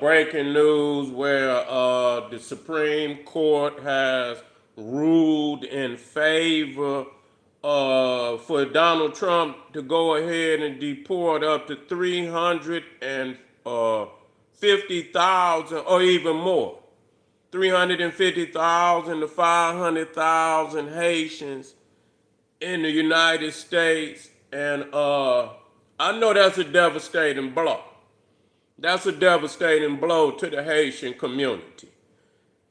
breaking news where the Supreme Court has ruled in favor for Donald Trump to go ahead and deport up to 350,000 or even more, 350,000 to 500,000 Haitians in the United States, and I know that's a devastating blow. That's a devastating blow to the Haitian community.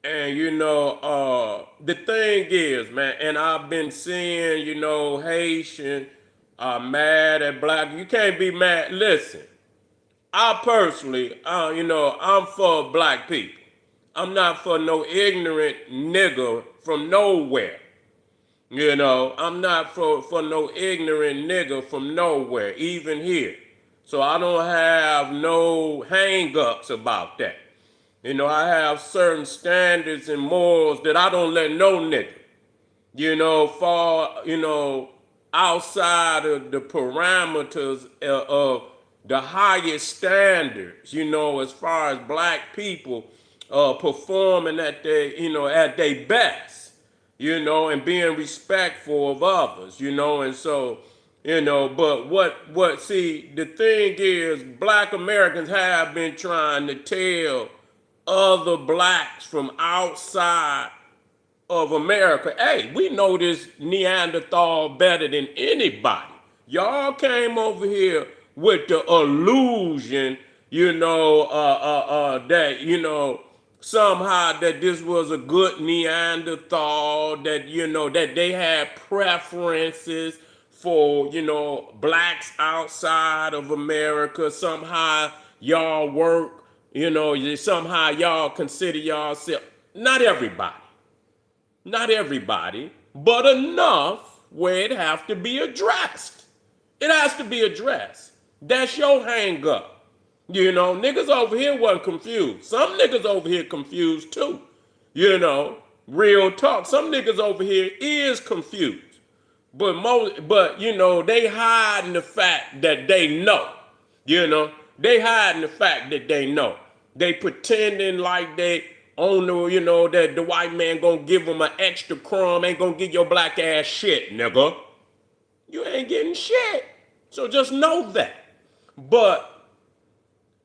And the thing is, man, and I've been seeing, Haitian are mad at black. You can't be mad. Listen, I personally, I'm for black people. I'm not for no ignorant nigga from nowhere. I'm not for no ignorant nigga from nowhere, even here. So I don't have no hang-ups about that. I have certain standards and morals that I don't let no nigga, fall, outside of the parameters of the highest standards, as far as black people performing at their best, and being respectful of others, and so, but see, the thing is, black Americans have been trying to tell other blacks from outside of America, hey, we know this Neanderthal better than anybody. Y'all came over here with the illusion, that, somehow that this was a good Neanderthal, that, that they had preferences for, blacks outside of America. Somehow y'all work, somehow y'all consider yourself, not everybody, but enough where it have to be addressed. It has to be addressed. That's your hang up. Niggas over here wasn't confused. Some niggas over here confused too. Real talk. Some niggas over here is confused. But they hiding the fact that they know. They hiding the fact that they know. They pretending like they on the, that the white man gonna give them an extra crumb, ain't gonna get your black ass shit, nigga. You ain't getting shit. So just know that. But,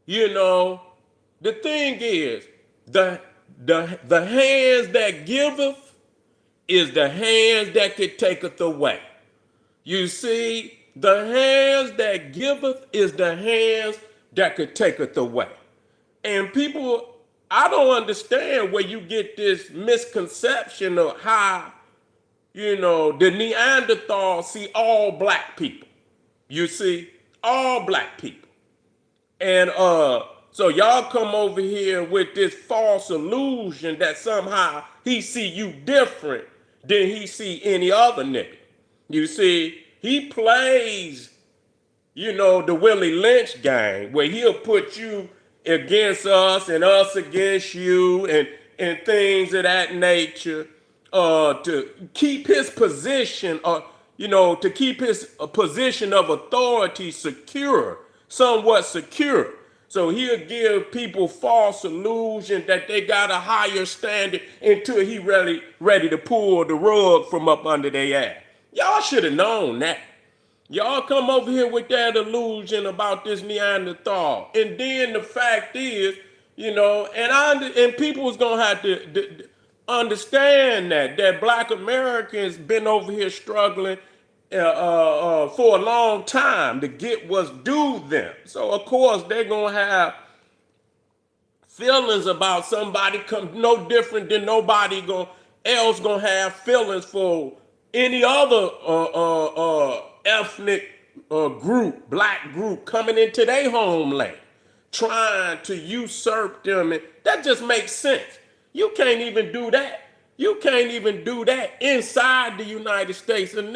the thing is, the hands that giveth is the hands that could taketh away. You see, the hands that giveth is the hands that could taketh away. And people, I don't understand where you get this misconception of how, the Neanderthal see all black people. You see, all black people. And so y'all come over here with this false illusion that somehow he see you different than he see any other nigga. You see, he plays, the Willie Lynch game where he'll put you against us and us against you and things of that nature to keep his position, to keep his position of authority secure, somewhat secure. So he'll give people false illusion that they got a higher standard until he really ready to pull the rug from up under their ass. Y'all should have known that. Y'all come over here with that illusion about this Neanderthal. And then the fact is, and people was going to have to understand that black Americans been over here struggling for a long time to get what's due them. So, of course, they're going to have feelings about somebody no different than nobody else going to have feelings for any other ethnic group, black group coming into their homeland, trying to usurp them. And that just makes sense. You can't even do that. You can't even do that inside the United States. And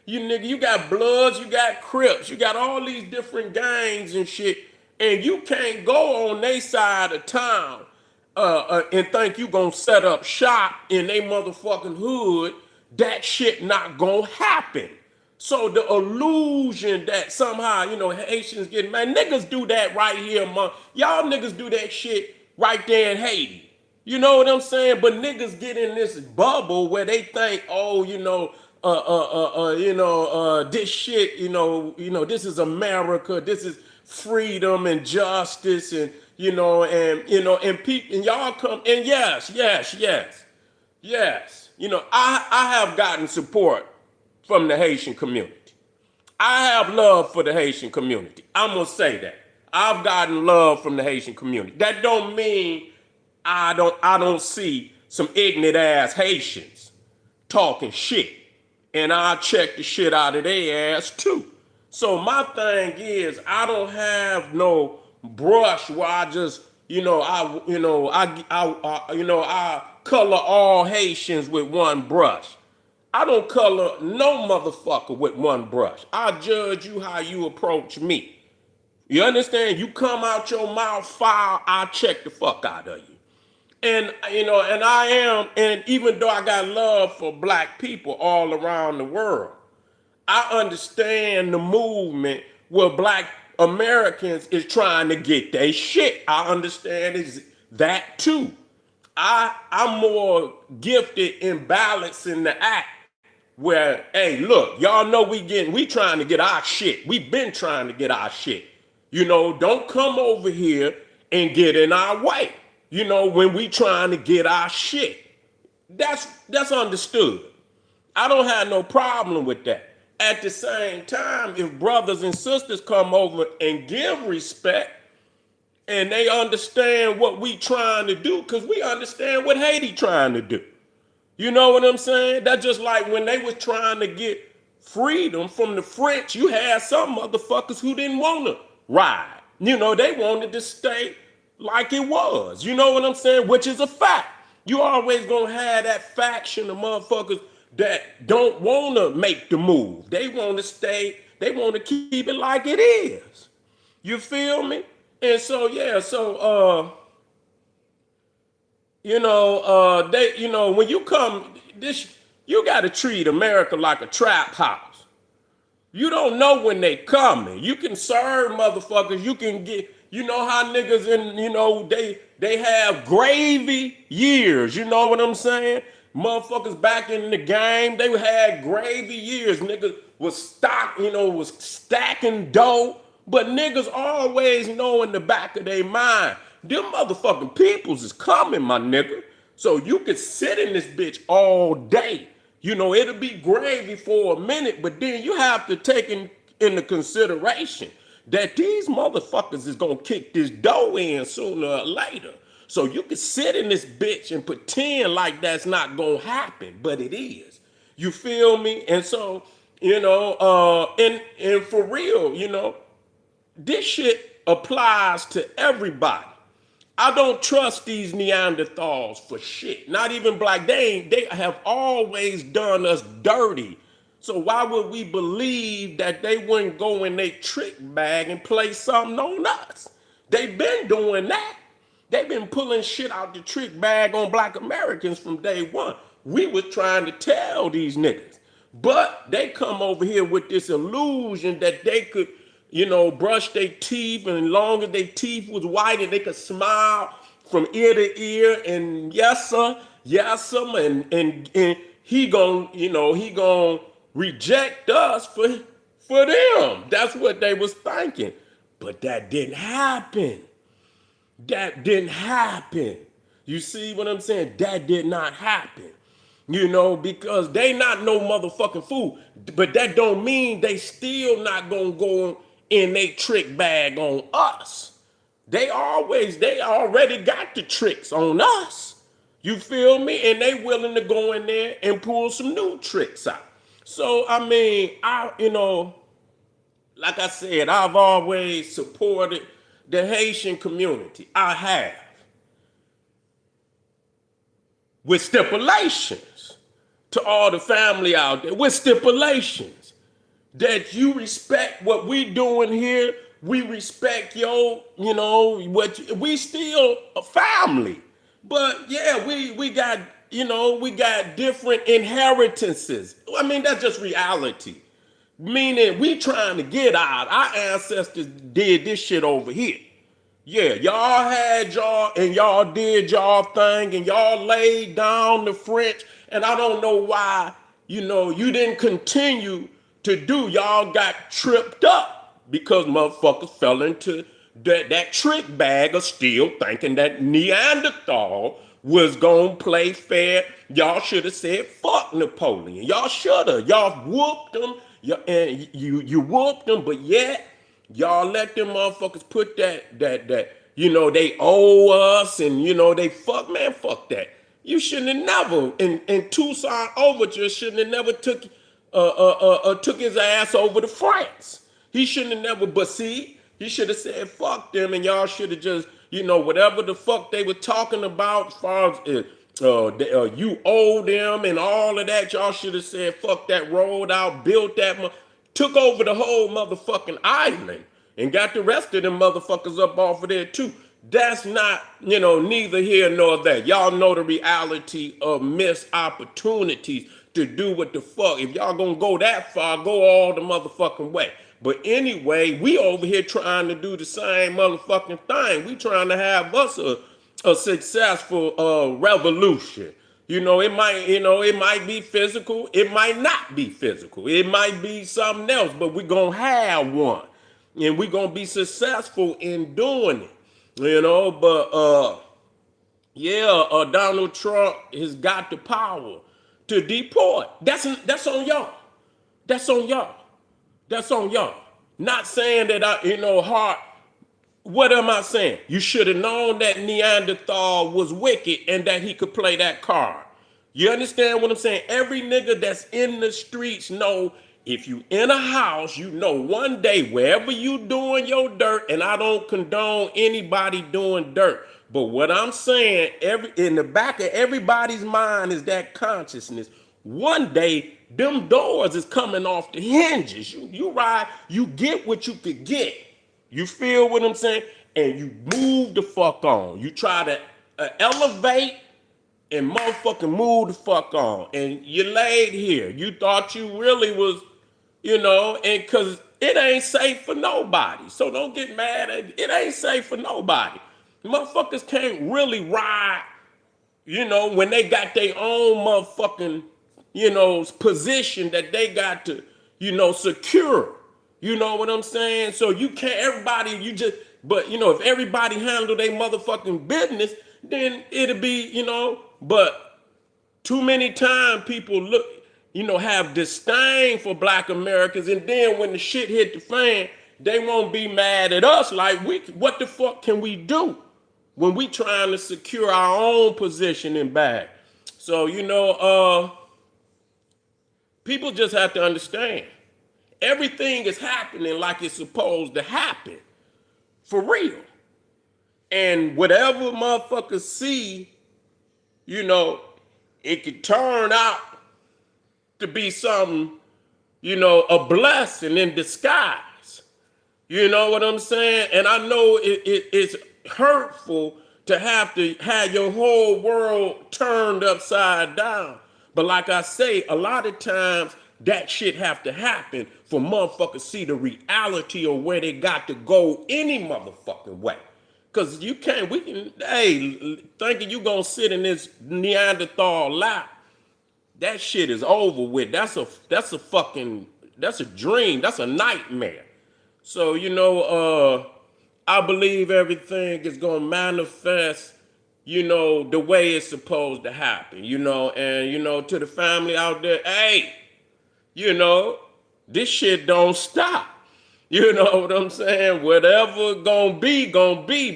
you got Bloods, you got Crips, you got all these different gangs and shit, and you can't go on their side of town and think you gonna set up shop in their motherfucking hood. That shit not gonna happen. So the illusion that somehow, Haitians getting mad, niggas do that right here, man. Y'all niggas do that shit right there in Haiti. You know what I'm saying? But niggas get in this bubble where they think, oh, this shit, this is America, this is freedom and justice, and and people, and y'all come, and yes, I have gotten support from the Haitian community. I have love for the Haitian community. I'm gonna say that. I've gotten love from the Haitian community. That don't mean I don't see some ignorant ass Haitians talking shit. And I check the shit out of their ass too. So my thing is I don't have no brush where I just, I color all Haitians with one brush. I don't color no motherfucker with one brush. I judge you how you approach me. You understand? You come out your mouth foul, I check the fuck out of you. And and I am, and even though I got love for black people all around the world, I understand the movement where black Americans is trying to get their shit. I understand that too. I'm more gifted in balancing the act where, hey, look, y'all know we trying to get our shit. We've been trying to get our shit. Don't come over here and get in our way. When we trying to get our shit. That's understood. I don't have no problem with that. At the same time, if brothers and sisters come over and give respect and they understand what we trying to do, because we understand what Haiti trying to do. You know what I'm saying? That's just like when they was trying to get freedom from the French, you had some motherfuckers who didn't want to ride. They wanted to stay like it was. You know what I'm saying? Which is a fact. You always gonna have that faction of motherfuckers that don't want to make the move. They want to stay, they want to keep it like it is. You feel me? And so, when you come, you got to treat America like a trap house. You don't know when they coming. You can serve motherfuckers. You can get, how niggas they have gravy years. You know what I'm saying? Motherfuckers back in the game, they had gravy years. Niggas was stacking dough. But niggas always know in the back of their mind, them motherfucking peoples is coming, my nigga. So you could sit in this bitch all day. It'll be gravy for a minute, but then you have to take into consideration that these motherfuckers is gonna kick this dough in sooner or later. So you can sit in this bitch and pretend like that's not gonna happen, but it is. You feel me? And so, and for real, this shit applies to everybody. I don't trust these Neanderthals for shit. Not even black. They have always done us dirty. So why would we believe that they wouldn't go in their trick bag and play something on us? They've been doing that. They've been pulling shit out the trick bag on black Americans from day one. We was trying to tell these niggas. But they come over here with this illusion that they could, brush their teeth, and as long as their teeth was white and they could smile from ear to ear, and yes sir, and he gon' reject us for them. That's what they was thinking. But that didn't happen. That didn't happen. You see what I'm saying? That did not happen. Because they not no motherfucking fool. But that don't mean they still not gonna go in they trick bag on us. They already got the tricks on us. You feel me? And they willing to go in there and pull some new tricks out. So, I mean, like I said, I've always supported the Haitian community. I have. With stipulations to all the family out there, with stipulations that you respect what we doing here. We respect we still a family. But yeah, we got, we got different inheritances. I mean, that's just reality. Meaning we trying to get out. Our ancestors did this shit over here. Yeah, y'all had y'all and y'all did y'all thing and y'all laid down the French. And I don't know why, you didn't continue to do. Y'all got tripped up because motherfuckers fell into that trick bag of still thinking that Neanderthal was gonna play fair. Y'all should have said fuck Napoleon. Y'all should have. Y'all whooped them. And you whooped them, but yet y'all let them motherfuckers put that they owe us and they fuck that. You shouldn't have never in Tucson Overture shouldn't have never took his ass over to France. He shouldn't have never, but see, he should have said fuck them and y'all should have just, whatever the fuck they were talking about as far as you owe them and all of that, y'all should have said fuck that, rolled out, built that, took over the whole motherfucking island and got the rest of them motherfuckers up off of there too. That's not, neither here nor there. Y'all know the reality of missed opportunities to do what the fuck. If y'all gonna go that far, go all the motherfucking way. But anyway, we over here trying to do the same motherfucking thing. We trying to have us a successful revolution. It might be physical, it might not be physical, it might be something else, but we're gonna have one. And we're gonna be successful in doing it. But Donald Trump has got the power to deport. That's on y'all. That's on y'all. That's on y'all. Not saying that heart. What am I saying? You should have known that Neanderthal was wicked and that he could play that card. You understand what I'm saying? Every nigga that's in the streets know if you in a house, one day wherever you doing your dirt, and I don't condone anybody doing dirt. But what I'm saying, in the back of everybody's mind is that consciousness. One day, them doors is coming off the hinges. You ride, you get what you could get. You feel what I'm saying? And you move the fuck on. You try to elevate and motherfucking move the fuck on. And you laid here. You thought you really was, and cause it ain't safe for nobody. So don't get mad at it. It ain't safe for nobody. Motherfuckers can't really ride, when they got their own motherfucking, position that they got to, secure. You know what I'm saying? So you can't, but if everybody handle their motherfucking business, then it'll be, but too many times people have disdain for black Americans, and then when the shit hit the fan, they won't be mad at us like what the fuck can we do when we trying to secure our own position in bag? So, people just have to understand. Everything is happening like it's supposed to happen. For real. And whatever motherfuckers see, it could turn out to be something, a blessing in disguise. You know what I'm saying? And I know it's hurtful to have your whole world turned upside down. But like I say, a lot of times that shit have to happen for motherfuckers see the reality of where they got to go any motherfucking way. Cause thinking you gonna sit in this Neanderthal lap, that shit is over with. That's a dream. That's a nightmare. So, I believe everything is gonna manifest, the way it's supposed to happen, and to the family out there, hey, this shit don't stop. You know what I'm saying? Whatever gonna be,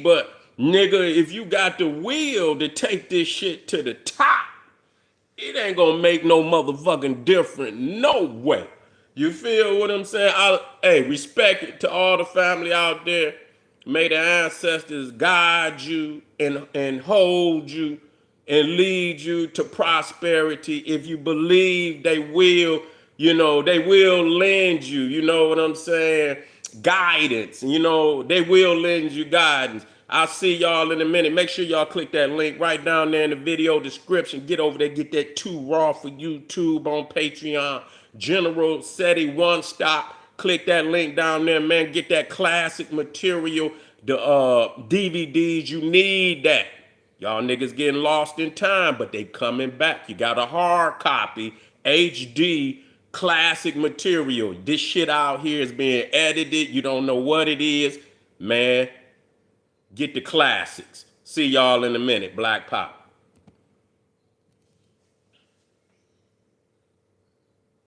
but nigga, if you got the will to take this shit to the top, it ain't gonna make no motherfucking difference, no way. You feel what I'm saying? Respect it to all the family out there. May the ancestors guide you and hold you and lead you to prosperity. If you believe they will, they will lend you, you know what I'm saying, guidance. They will lend you guidance. I'll see y'all in a minute. Make sure y'all click that link right down there in the video description. Get over there, get that 2 raw for YouTube on Patreon. generalseti one stop. Click that link down there, man. Get that classic material, the DVDs. You need that. Y'all niggas getting lost in time, but they coming back. You got a hard copy, HD, classic material. This shit out here is being edited. You don't know what it is. Man, get the classics. See y'all in a minute. Black Pop.